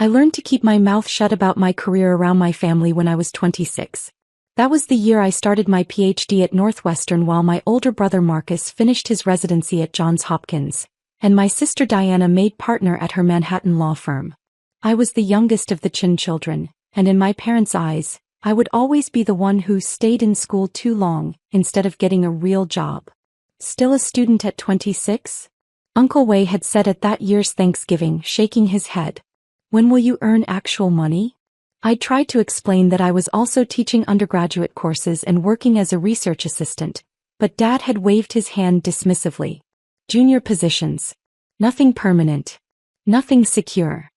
I learned to keep my mouth shut about my career around my family when I was 26. That was the year I started my PhD at Northwestern while my older brother Marcus finished his residency at Johns Hopkins, and my sister Diana made partner at her Manhattan law firm. I was the youngest of the Chin children, and in my parents' eyes, I would always be the one who stayed in school too long instead of getting a real job. Still a student at 26? Uncle Wei had said at that year's Thanksgiving, shaking his head. When will you earn actual money? I tried to explain that I was also teaching undergraduate courses and working as a research assistant, but Dad had waved his hand dismissively. Junior positions. Nothing permanent. Nothing secure.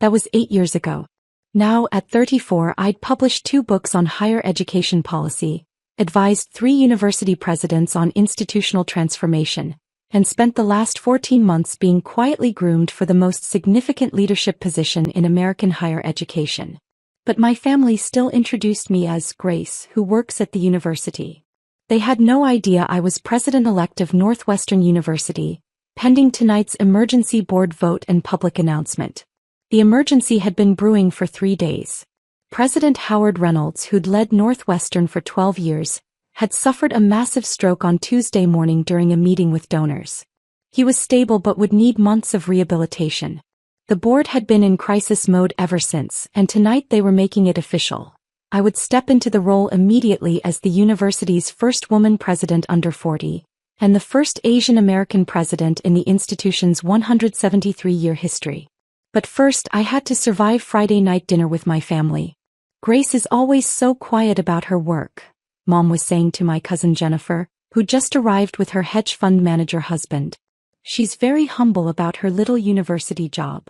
That was 8 years ago. Now, at 34, I'd published 2 books on higher education policy, advised 3 university presidents on institutional transformation, and spent the last 14 months being quietly groomed for the most significant leadership position in American higher education. But my family still introduced me as Grace, who works at the university. They had no idea I was president-elect of Northwestern University, pending tonight's emergency board vote and public announcement. The emergency had been brewing for 3 days. President Howard Reynolds, who'd led Northwestern for 12 years, had suffered a massive stroke on Tuesday morning during a meeting with donors. He was stable but would need months of rehabilitation. The board had been in crisis mode ever since, and tonight they were making it official. I would step into the role immediately as the university's first woman president under 40, and the first Asian American president in the institution's 173-year history. But first I had to survive Friday night dinner with my family. Grace is always so quiet about her work, Mom was saying to my cousin Jennifer, who just arrived with her hedge fund manager husband. She's very humble about her little university job.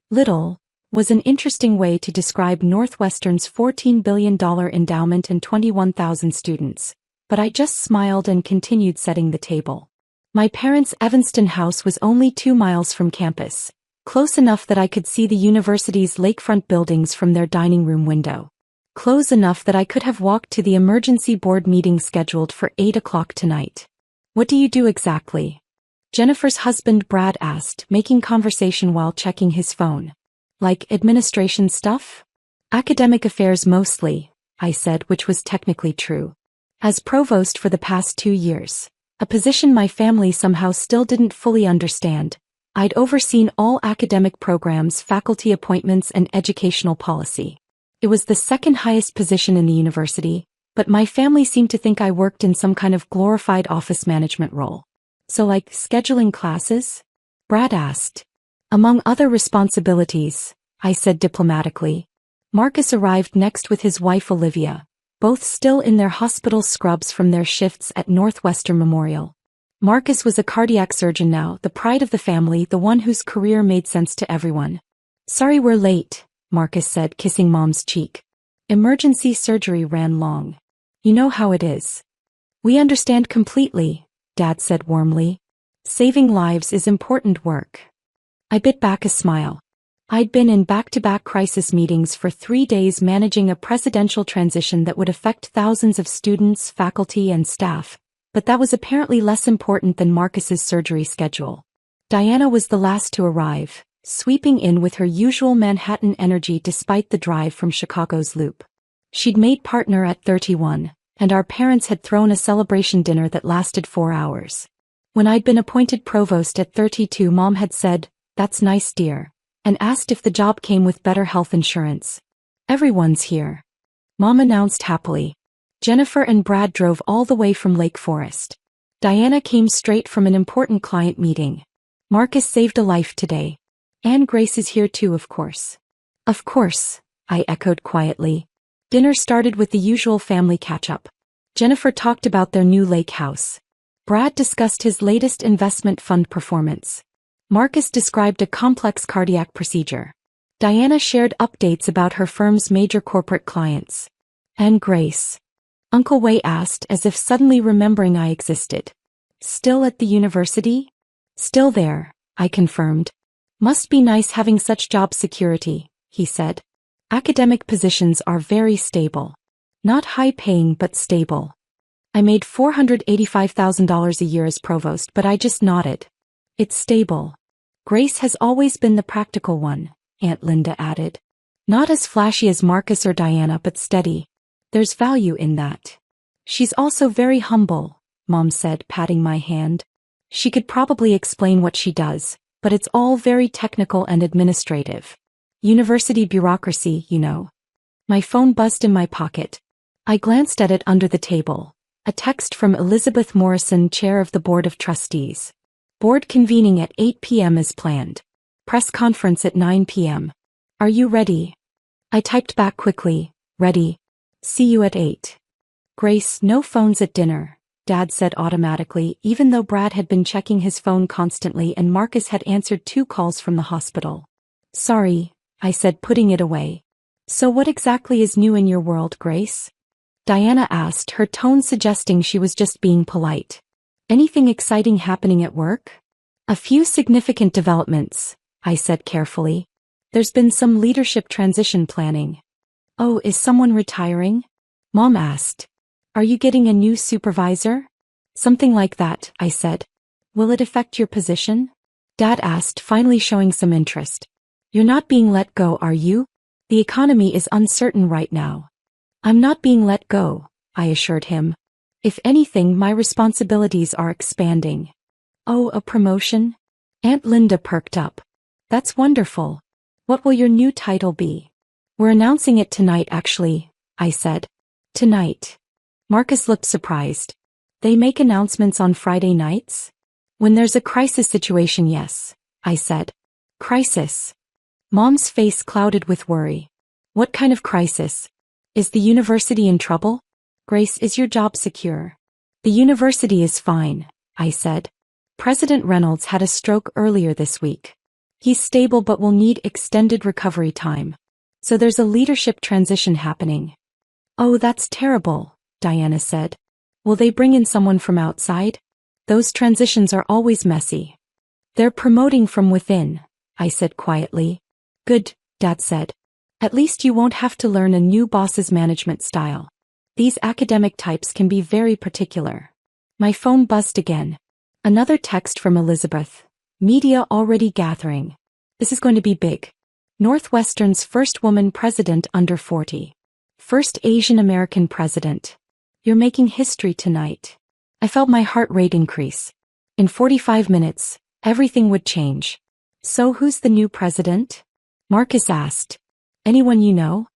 Little was an interesting way to describe Northwestern's $14 billion endowment and 21,000 students, but I just smiled and continued setting the table. My parents' Evanston house was only 2 miles from campus, close enough that I could see the university's lakefront buildings from their dining room window. Close enough that I could have walked to the emergency board meeting scheduled for 8 o'clock tonight. What do you do exactly? Jennifer's husband Brad asked, making conversation while checking his phone. Like administration stuff? Academic affairs mostly, I said, which was technically true. As provost for the past 2 years, a position my family somehow still didn't fully understand, I'd overseen all academic programs, faculty appointments, and educational policy. It was the second highest position in the university, but my family seemed to think I worked in some kind of glorified office management role. So like scheduling classes? Brad asked. Among other responsibilities, I said diplomatically. Marcus arrived next with his wife Olivia, both still in their hospital scrubs from their shifts at Northwestern Memorial. Marcus was a cardiac surgeon now, the pride of the family, the one whose career made sense to everyone. Sorry we're late, Marcus said, kissing Mom's cheek. Emergency surgery ran long. You know how it is. We understand completely, Dad said warmly. Saving lives is important work. I bit back a smile. I'd been in back-to-back crisis meetings for 3 days managing a presidential transition that would affect thousands of students, faculty, and staff, but that was apparently less important than Marcus's surgery schedule. Diana was the last to arrive, sweeping in with her usual Manhattan energy despite the drive from Chicago's Loop. She'd made partner at 31, and our parents had thrown a celebration dinner that lasted 4 hours. When I'd been appointed provost at 32, Mom had said, "That's nice, dear," and asked if the job came with better health insurance. "Everyone's here," Mom announced happily. Jennifer and Brad drove all the way from Lake Forest. Diana came straight from an important client meeting. Marcus saved a life today. And Grace is here too, of course. Of course, I echoed quietly. Dinner started with the usual family catch-up. Jennifer talked about their new lake house. Brad discussed his latest investment fund performance. Marcus described a complex cardiac procedure. Diana shared updates about her firm's major corporate clients. And Grace? Uncle Wei asked, as if suddenly remembering I existed. Still at the university? Still there, I confirmed. Must be nice having such job security, he said. Academic positions are very stable. Not high-paying but stable. I made $485,000 a year as provost, but I just nodded. It's stable. Grace has always been the practical one, Aunt Linda added. Not as flashy as Marcus or Diana, but steady. There's value in that. She's also very humble, Mom said, patting my hand. She could probably explain what she does, but it's all very technical and administrative. University bureaucracy, you know. My phone buzzed in my pocket. I glanced at it under the table. A text from Elizabeth Morrison, Chair of the Board of Trustees. Board convening at 8 p.m. as planned. Press conference at 9 p.m. Are you ready? I typed back quickly, ready. See you at 8. Grace, no phones at dinner, Dad said automatically, even though Brad had been checking his phone constantly and Marcus had answered 2 calls from the hospital. Sorry, I said, putting it away. So what exactly is new in your world, Grace? Diana asked, her tone suggesting she was just being polite. Anything exciting happening at work? A few significant developments, I said carefully. There's been some leadership transition planning. Oh, is someone retiring? Mom asked. Are you getting a new supervisor? Something like that, I said. Will it affect your position? Dad asked, finally showing some interest. You're not being let go, are you? The economy is uncertain right now. I'm not being let go, I assured him. If anything, my responsibilities are expanding. Oh, a promotion? Aunt Linda perked up. That's wonderful. What will your new title be? We're announcing it tonight, actually, I said. Tonight. Marcus looked surprised. They make announcements on Friday nights? When there's a crisis situation, yes, I said. Crisis. Mom's face clouded with worry. What kind of crisis? Is the university in trouble? Grace, is your job secure? The university is fine, I said. President Reynolds had a stroke earlier this week. He's stable but will need extended recovery time. So there's a leadership transition happening. Oh, that's terrible, Diana said. Will they bring in someone from outside? Those transitions are always messy. They're promoting from within, I said quietly. Good, Dad said. At least you won't have to learn a new boss's management style. These academic types can be very particular. My phone buzzed again. Another text from Elizabeth. Media already gathering. This is going to be big. Northwestern's first woman president under 40. First Asian American president. You're making history tonight. I felt my heart rate increase. In 45 minutes, everything would change. So who's the new president? Marcus asked. Anyone you know?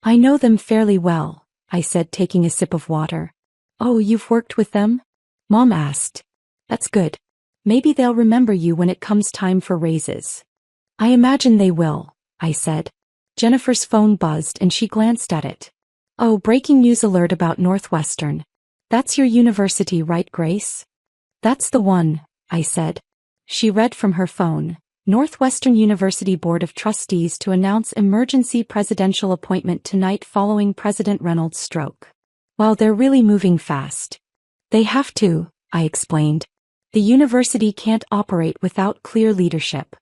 I know them fairly well, I said, taking a sip of water. Oh, you've worked with them? Mom asked. That's good. Maybe they'll remember you when it comes time for raises. I imagine they will, I said. Jennifer's phone buzzed and she glanced at it. Oh, breaking news alert about Northwestern. That's your university, right, Grace? That's the one, I said. She read from her phone. Northwestern University Board of Trustees to announce emergency presidential appointment tonight following President Reynolds' stroke. Wow, they're really moving fast. They have to, I explained. The university can't operate without clear leadership.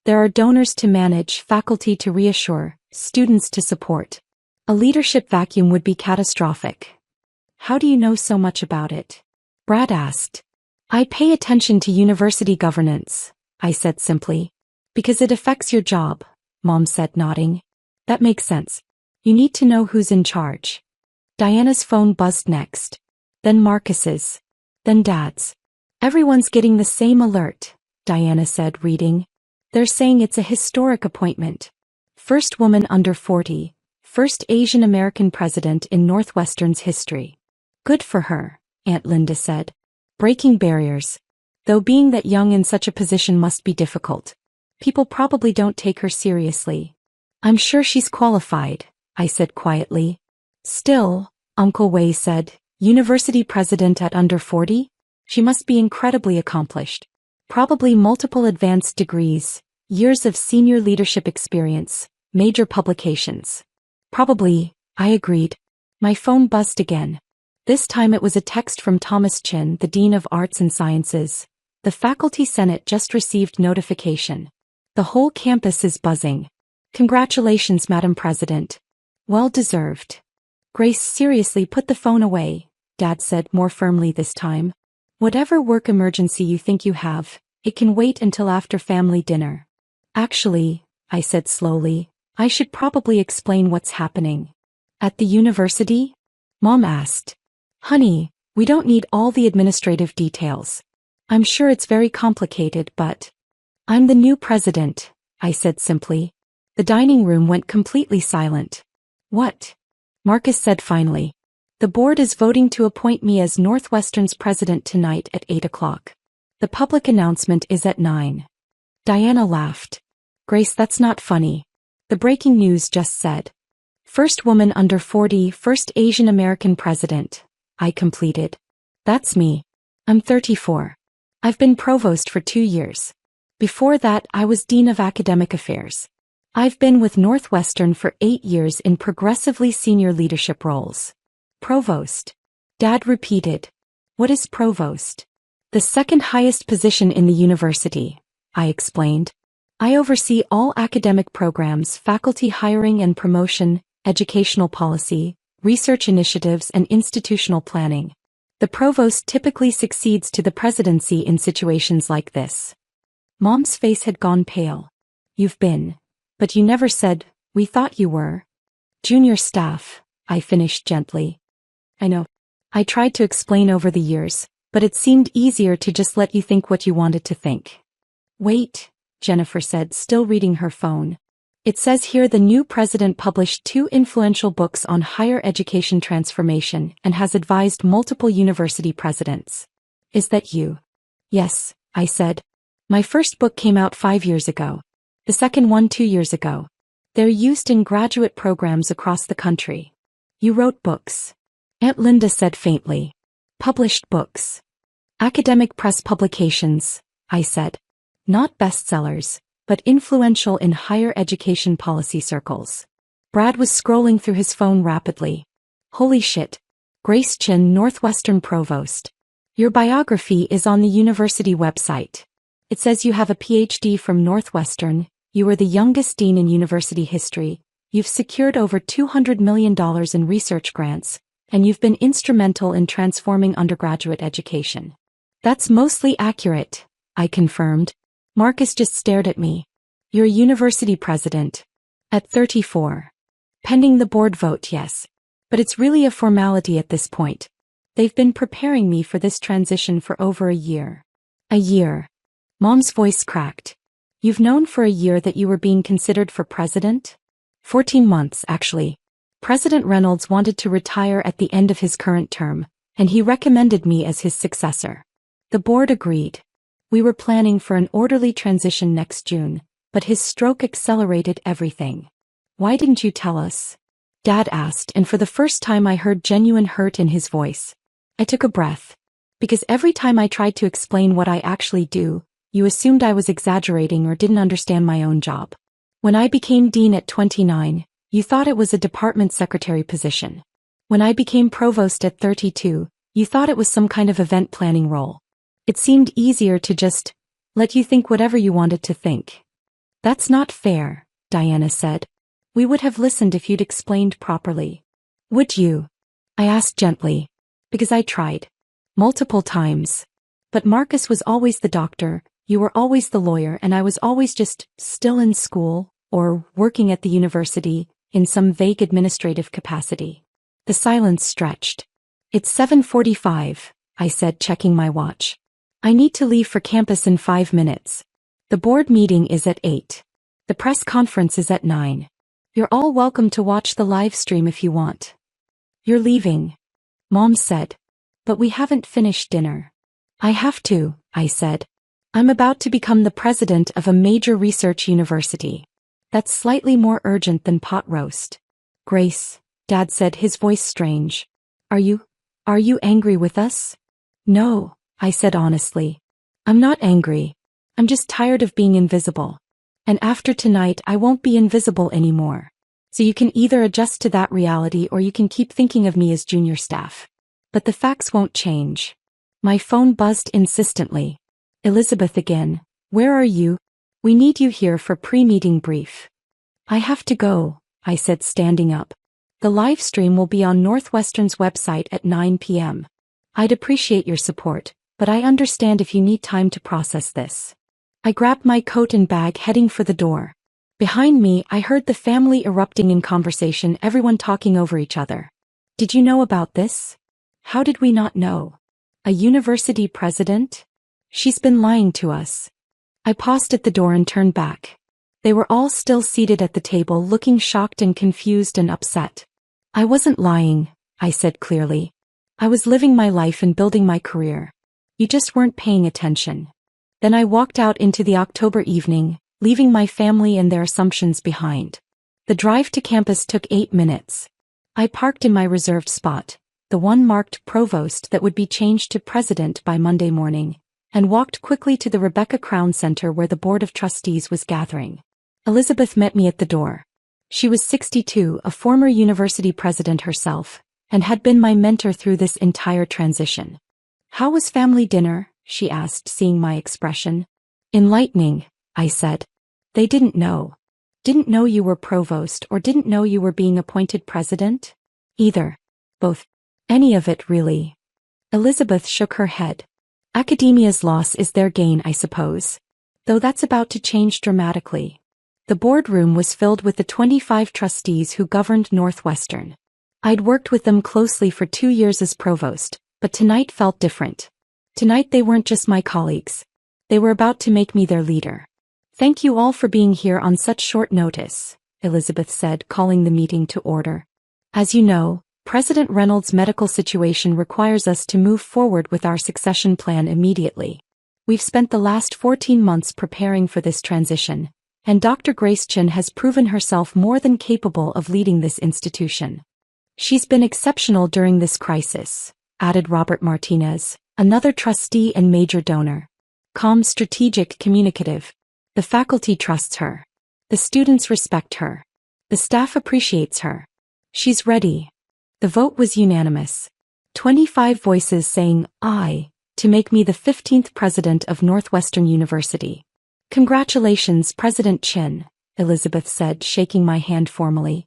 There are donors to manage, faculty to reassure, students to support. A leadership vacuum would be catastrophic. How do you know so much about it? Brad asked. I pay attention to university governance, I said simply. Because it affects your job, Mom said, nodding. That makes sense. You need to know who's in charge. Diana's phone buzzed next. Then Marcus's. Then Dad's. Everyone's getting the same alert, Diana said, reading. They're saying it's a historic appointment. First woman under 40, first Asian American president in Northwestern's history. Good for her, Aunt Linda said. Breaking barriers. Though being that young in such a position must be difficult. People probably don't take her seriously. I'm sure she's qualified, I said quietly. Still, Uncle Wei said, university president at under 40? She must be incredibly accomplished. Probably multiple advanced degrees, years of senior leadership experience, major publications. Probably, I agreed. My phone buzzed again. This time it was a text from Thomas Chin, the Dean of Arts and Sciences. The Faculty Senate just received notification. The whole campus is buzzing. Congratulations, Madam President. Well deserved. Grace, seriously, put the phone away, Dad said more firmly this time. Whatever work emergency you think you have, it can wait until after family dinner. Actually, I said slowly. I should probably explain what's happening. At the university? Mom asked. Honey, we don't need all the administrative details. I'm sure it's very complicated, but I'm the new president, I said simply. The dining room went completely silent. What? Marcus said finally. The board is voting to appoint me as Northwestern's president tonight at 8 o'clock. The public announcement is at 9. Diana laughed. Grace, that's not funny. The breaking news just said. First woman under 40, first Asian American president, I completed. That's me. I'm 34. I've been provost for 2 years. Before that, I was dean of academic affairs. I've been with Northwestern for 8 years in progressively senior leadership roles. Provost. Dad repeated. What is provost? The second highest position in the university, I explained. I oversee all academic programs, faculty hiring and promotion, educational policy, research initiatives, and institutional planning. The provost typically succeeds to the presidency in situations like this. Mom's face had gone pale. You've been. But you never said, we thought you were. Junior staff, I finished gently. I know. I tried to explain over the years, but it seemed easier to just let you think what you wanted to think. Wait, Jennifer said, still reading her phone. It says here the new president published 2 influential books on higher education transformation and has advised multiple university presidents. Is that you? Yes, I said. My first book came out 5 years ago. The second one 2 years ago. They're used in graduate programs across the country. You wrote books. Aunt Linda said faintly. Published books. Academic press publications, I said. Not bestsellers, but influential in higher education policy circles. Brad was scrolling through his phone rapidly. Holy shit. Grace Chin, Northwestern Provost. Your biography is on the university website. It says you have a PhD from Northwestern, you are the youngest dean in university history, you've secured over $200 million in research grants, and you've been instrumental in transforming undergraduate education. That's mostly accurate, I confirmed. Marcus just stared at me. You're a university president. At 34. Pending the board vote, yes. But it's really a formality at this point. They've been preparing me for this transition for over a year. A year. Mom's voice cracked. You've known for a year that you were being considered for president? 14 months, actually. President Reynolds wanted to retire at the end of his current term, and he recommended me as his successor. The board agreed. We were planning for an orderly transition next June, but his stroke accelerated everything. Why didn't you tell us? Dad asked, and for the first time I heard genuine hurt in his voice. I took a breath. Because every time I tried to explain what I actually do, you assumed I was exaggerating or didn't understand my own job. When I became dean at 29, you thought it was a department secretary position. When I became provost at 32, you thought it was some kind of event planning role. It seemed easier to just let you think whatever you wanted to think. That's not fair, Diana said. We would have listened if you'd explained properly. Would you? I asked gently. Because I tried. Multiple times. But Marcus was always the doctor, you were always the lawyer, and I was always just still in school, or working at the university, in some vague administrative capacity. The silence stretched. It's 7:45, I said, checking my watch. I need to leave for campus in 5 minutes. The board meeting is at 8. The press conference is at 9. You're all welcome to watch the live stream if you want. You're leaving, Mom said. But we haven't finished dinner. I have to, I said. I'm about to become the president of a major research university. That's slightly more urgent than pot roast. Grace, Dad said, his voice strange. Are you angry with us? No, I said honestly. I'm not angry. I'm just tired of being invisible. And after tonight I won't be invisible anymore. So you can either adjust to that reality or you can keep thinking of me as junior staff. But the facts won't change. My phone buzzed insistently. Elizabeth again. Where are you? We need you here for pre-meeting brief. I have to go, I said, standing up. The live stream will be on Northwestern's website at 9 p.m. I'd appreciate your support, but I understand if you need time to process this. I grabbed my coat and bag, heading for the door. Behind me, I heard the family erupting in conversation, everyone talking over each other. Did you know about this? How did we not know? A university president? She's been lying to us. I paused at the door and turned back. They were all still seated at the table, looking shocked and confused and upset. I wasn't lying, I said clearly. I was living my life and building my career. You just weren't paying attention. Then I walked out into the October evening, leaving my family and their assumptions behind. The drive to campus took 8 minutes. I parked in my reserved spot, the one marked Provost that would be changed to President by Monday morning, and walked quickly to the Rebecca Crown Center where the Board of Trustees was gathering. Elizabeth met me at the door. She was 62, a former university president herself, and had been my mentor through this entire transition. "How was family dinner?" she asked, seeing my expression. "Enlightening," I said. "They didn't know. Didn't know you were provost or didn't know you were being appointed president?" "Either. Both. Any of it, really." Elizabeth shook her head. "Academia's loss is their gain, I suppose. Though that's about to change dramatically." The boardroom was filled with the 25 trustees who governed Northwestern. I'd worked with them closely for 2 years as provost, but tonight felt different. Tonight they weren't just my colleagues. They were about to make me their leader. "Thank you all for being here on such short notice," Elizabeth said, calling the meeting to order. "As you know, President Reynolds' medical situation requires us to move forward with our succession plan immediately. We've spent the last 14 months preparing for this transition, and Dr. Grace Chin has proven herself more than capable of leading this institution. She's been exceptional during this crisis," added Robert Martinez, another trustee and major donor. "Calm, strategic, communicative. The faculty trusts her. The students respect her. The staff appreciates her. She's ready." The vote was unanimous. 25 voices saying aye to make me the 15th president of Northwestern University. "Congratulations, President Chin," Elizabeth said, shaking my hand formally.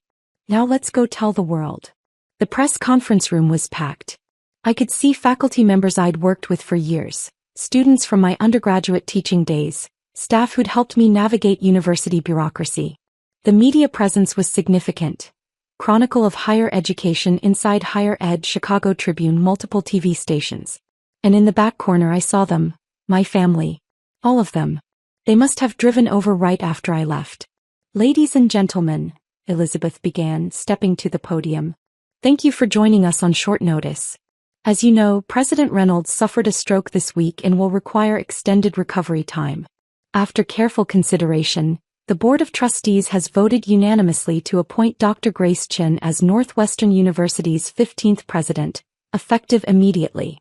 "Now let's go tell the world." The press conference room was packed. I could see faculty members I'd worked with for years, students from my undergraduate teaching days, staff who'd helped me navigate university bureaucracy. The media presence was significant. Chronicle of Higher Education, Inside Higher Ed, Chicago Tribune, multiple TV stations. And in the back corner I saw them, my family. All of them. They must have driven over right after I left. "Ladies and gentlemen," Elizabeth began, stepping to the podium. "Thank you for joining us on short notice. As you know, President Reynolds suffered a stroke this week and will require extended recovery time. After careful consideration, the Board of Trustees has voted unanimously to appoint Dr. Grace Chin as Northwestern University's 15th president, effective immediately."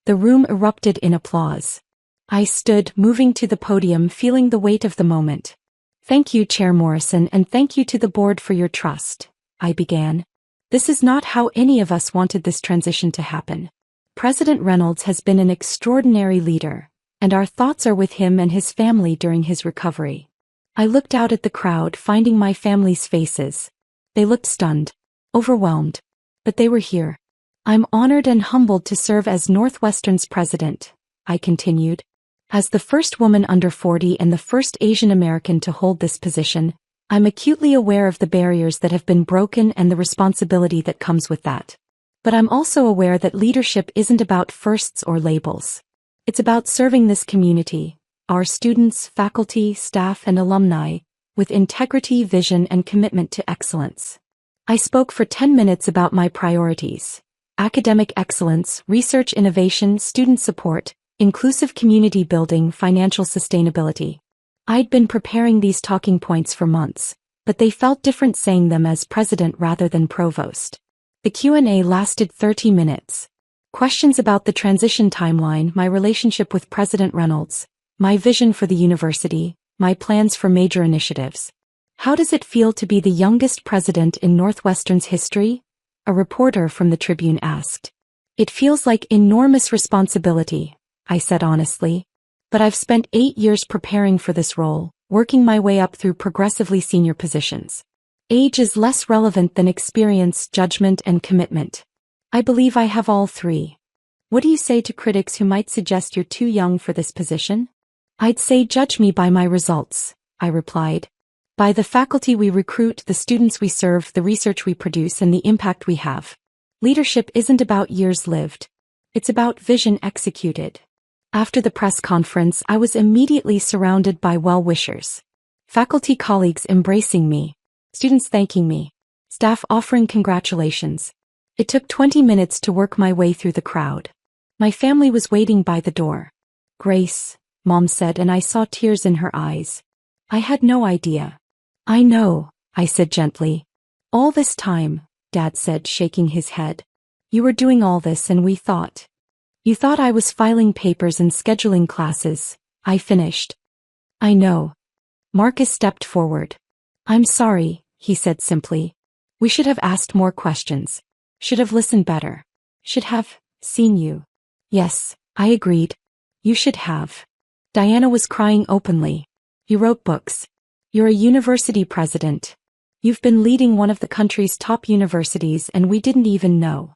The room erupted in applause. I stood, moving to the podium, feeling the weight of the moment. "Thank you, Chair Morrison, and thank you to the board for your trust," I began. "This is not how any of us wanted this transition to happen. President Reynolds has been an extraordinary leader, and our thoughts are with him and his family during his recovery." I looked out at the crowd, finding my family's faces. They looked stunned, overwhelmed, but they were here. "I'm honored and humbled to serve as Northwestern's president," I continued. "As the first woman under 40 and the first Asian American to hold this position, I'm acutely aware of the barriers that have been broken and the responsibility that comes with that. But I'm also aware that leadership isn't about firsts or labels. It's about serving this community, our students, faculty, staff, and alumni, with integrity, vision, and commitment to excellence." I spoke for 10 minutes about my priorities: academic excellence, research innovation, student support, inclusive community building, financial sustainability. I'd been preparing these talking points for months, but they felt different saying them as president rather than provost. The Q&A lasted 30 minutes. Questions about the transition timeline, my relationship with President Reynolds, my vision for the university, my plans for major initiatives. "How does it feel to be the youngest president in Northwestern's history?" a reporter from the Tribune asked. "It feels like enormous responsibility," I said honestly. "But I've spent 8 years preparing for this role, working my way up through progressively senior positions. Age is less relevant than experience, judgment, and commitment. I believe I have all three." "What do you say to critics who might suggest you're too young for this position?" "I'd say judge me by my results," I replied. By the faculty we recruit, the students we serve, the research we produce, and the impact we have. Leadership isn't about years lived. It's about vision executed. After the press conference, I was immediately surrounded by well-wishers. Faculty colleagues embracing me. Students thanking me. Staff offering congratulations. It took 20 minutes to work my way through the crowd. My family was waiting by the door. "Grace," Mom said, and I saw tears in her eyes. I had no idea. "I know," I said gently. "All this time," Dad said, shaking his head. "You were doing all this and we thought. You thought I was filing papers and scheduling classes," I finished. "I know." Marcus stepped forward. "I'm sorry," he said simply. "We should have asked more questions. Should have listened better. Should have seen you." "Yes," I agreed. "You should have." Diana was crying openly. "You wrote books. You're a university president. You've been leading one of the country's top universities and we didn't even know."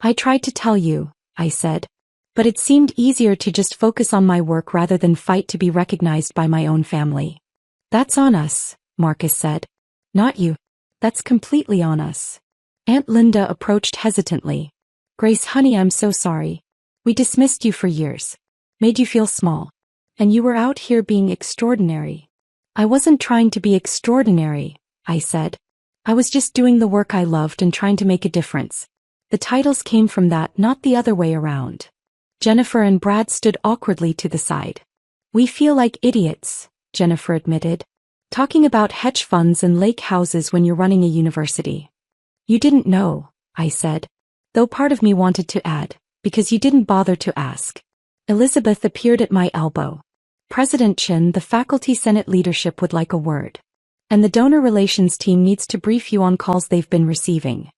"I tried to tell you," I said. "But it seemed easier to just focus on my work rather than fight to be recognized by my own family." "That's on us," Marcus said. "Not you. That's completely on us." Aunt Linda approached hesitantly. "Grace, honey, I'm so sorry. We dismissed you for years. Made you feel small. And you were out here being extraordinary." "I wasn't trying to be extraordinary," I said. "I was just doing the work I loved and trying to make a difference. The titles came from that, not the other way around." Jennifer and Brad stood awkwardly to the side. "We feel like idiots," Jennifer admitted. "Talking about hedge funds and lake houses when you're running a university." "You didn't know," I said. Though part of me wanted to add, "because you didn't bother to ask." Elizabeth appeared at my elbow. "President Chin, the faculty senate leadership would like a word. And the donor relations team needs to brief you on calls they've been receiving."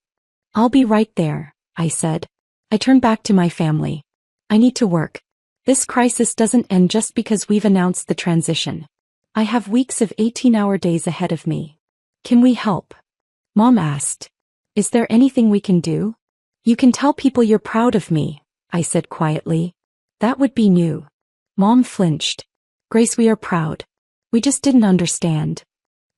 "I'll be right there," I said. I turned back to my family. "I need to work. This crisis doesn't end just because we've announced the transition. I have weeks of 18-hour days ahead of me. Can we help?" Mom asked. "Is there anything we can do?" "You can tell people you're proud of me," I said quietly. "That would be new." Mom flinched. "Grace, we are proud. We just didn't understand."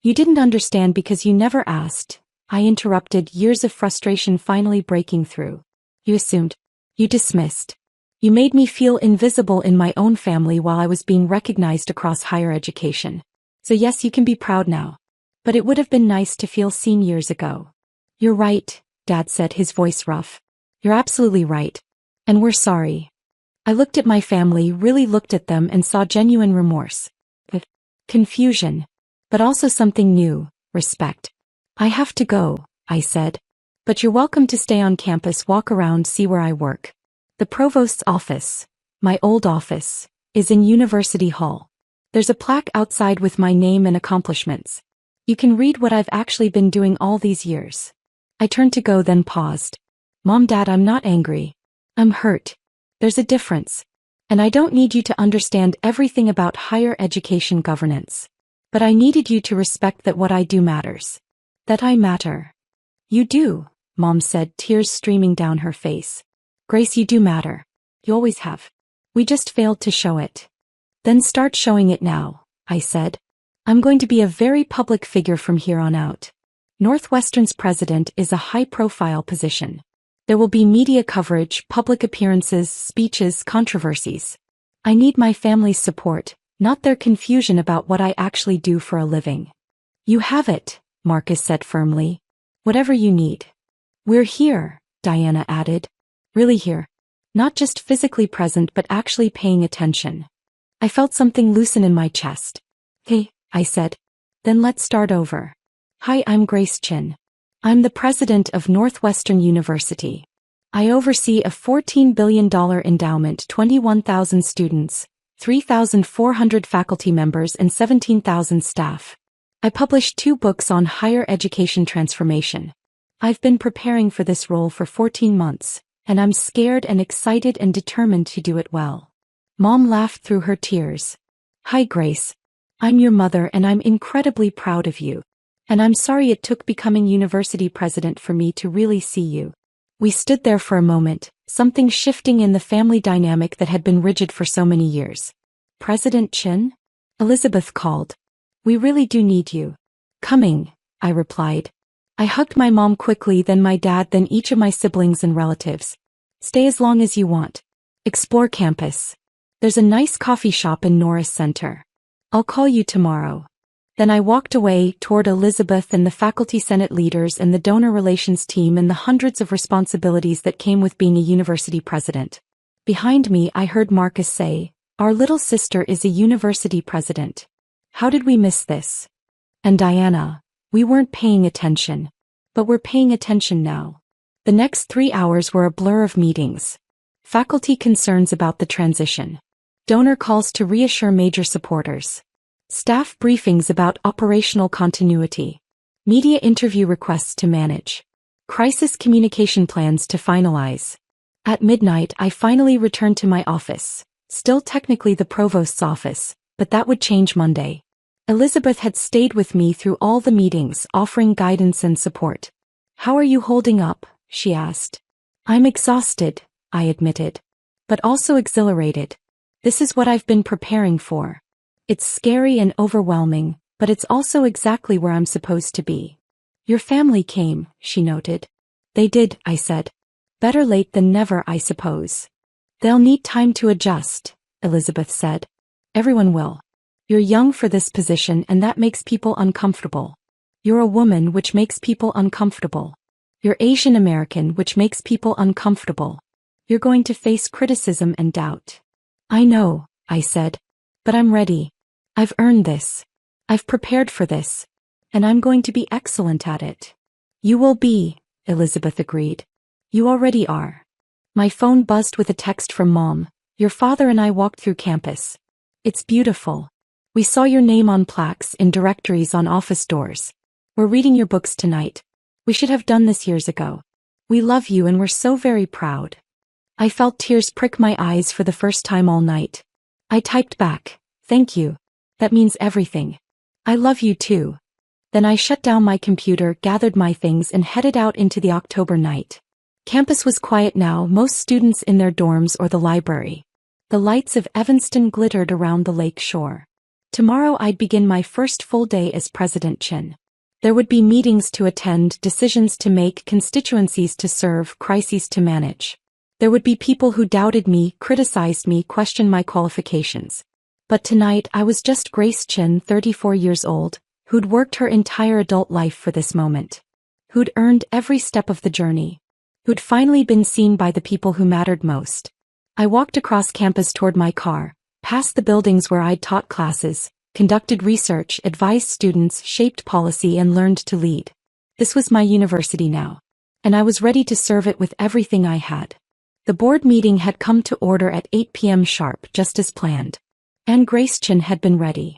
"You didn't understand because you never asked," I interrupted, years of frustration finally breaking through. "You assumed. You dismissed. You made me feel invisible in my own family while I was being recognized across higher education. So yes, you can be proud now. But it would have been nice to feel seen years ago." "You're right," Dad said, his voice rough. "You're absolutely right. And we're sorry." I looked at my family, really looked at them, and saw genuine remorse. Confusion. But also something new, respect. "I have to go," I said. "But you're welcome to stay on campus, walk around, see where I work. The provost's office, my old office, is in University Hall. There's a plaque outside with my name and accomplishments. You can read what I've actually been doing all these years." I turned to go, then paused. "Mom, Dad, I'm not angry. I'm hurt. There's a difference. And I don't need you to understand everything about higher education governance. But I needed you to respect that what I do matters. That I matter." "You do," Mom said, tears streaming down her face. "Grace, you do matter. You always have. We just failed to show it." "Then start showing it now," I said. "I'm going to be a very public figure from here on out. Northwestern's president is a high-profile position. There will be media coverage, public appearances, speeches, controversies. I need my family's support, not their confusion about what I actually do for a living." "You have it," Marcus said firmly. "Whatever you need." "We're here," Diana added. "Really here. Not just physically present but actually paying attention." I felt something loosen in my chest. "Hey," I said. "Then let's start over. Hi, I'm Grace Chin. I'm the president of Northwestern University. I oversee a $14 billion endowment, 21,000 students, 3,400 faculty members, and 17,000 staff. I published 2 books on higher education transformation. I've been preparing for this role for 14 months, and I'm scared and excited and determined to do it well." Mom laughed through her tears. "Hi, Grace. I'm your mother and I'm incredibly proud of you. And I'm sorry it took becoming university president for me to really see you." We stood there for a moment, something shifting in the family dynamic that had been rigid for so many years. "President Chin?" Elizabeth called. "We really do need you. Coming, I replied. I hugged my mom quickly, then my dad, then each of my siblings and relatives. Stay as long as you want. Explore campus. There's a nice coffee shop in Norris Center. I'll call you tomorrow. Then I walked away toward Elizabeth and the faculty senate leaders and the donor relations team and the hundreds of responsibilities that came with being a university president. Behind me, I heard Marcus say, "Our little sister is a university president. How did we miss this?" And Diana, we weren't paying attention. But we're paying attention now. The next 3 hours were a blur of meetings. Faculty concerns about the transition. Donor calls to reassure major supporters. Staff briefings about operational continuity. Media interview requests to manage. Crisis communication plans to finalize. At midnight, I finally returned to my office. Still technically the provost's office, but that would change Monday. Elizabeth had stayed with me through all the meetings, offering guidance and support. "How are you holding up?" she asked. "I'm exhausted," I admitted. "But also exhilarated. This is what I've been preparing for. It's scary and overwhelming, but it's also exactly where I'm supposed to be." "Your family came," she noted. "They did," I said. "Better late than never, I suppose." "They'll need time to adjust," Elizabeth said. "Everyone will. You're young for this position and that makes people uncomfortable. You're a woman, which makes people uncomfortable. You're Asian American, which makes people uncomfortable. You're going to face criticism and doubt." "I know," I said. "But I'm ready. I've earned this. I've prepared for this. And I'm going to be excellent at it." "You will be," Elizabeth agreed. "You already are." My phone buzzed with a text from Mom. "Your father and I walked through campus. It's beautiful. We saw your name on plaques, in directories, on office doors. We're reading your books tonight. We should have done this years ago. We love you and we're so very proud." I felt tears prick my eyes for the first time all night. I typed back, "Thank you. That means everything. I love you too." Then I shut down my computer, gathered my things and headed out into the October night. Campus was quiet now, most students in their dorms or the library. The lights of Evanston glittered around the lake shore. Tomorrow I'd begin my first full day as President Chin. There would be meetings to attend, decisions to make, constituencies to serve, crises to manage. There would be people who doubted me, criticized me, questioned my qualifications. But tonight I was just Grace Chin, 34 years old, who'd worked her entire adult life for this moment. Who'd earned every step of the journey. Who'd finally been seen by the people who mattered most. I walked across campus toward my car, past the buildings where I'd taught classes, conducted research, advised students, shaped policy and learned to lead. This was my university now. And I was ready to serve it with everything I had. The board meeting had come to order at 8 p.m. sharp, just as planned. And Grace Chin had been ready.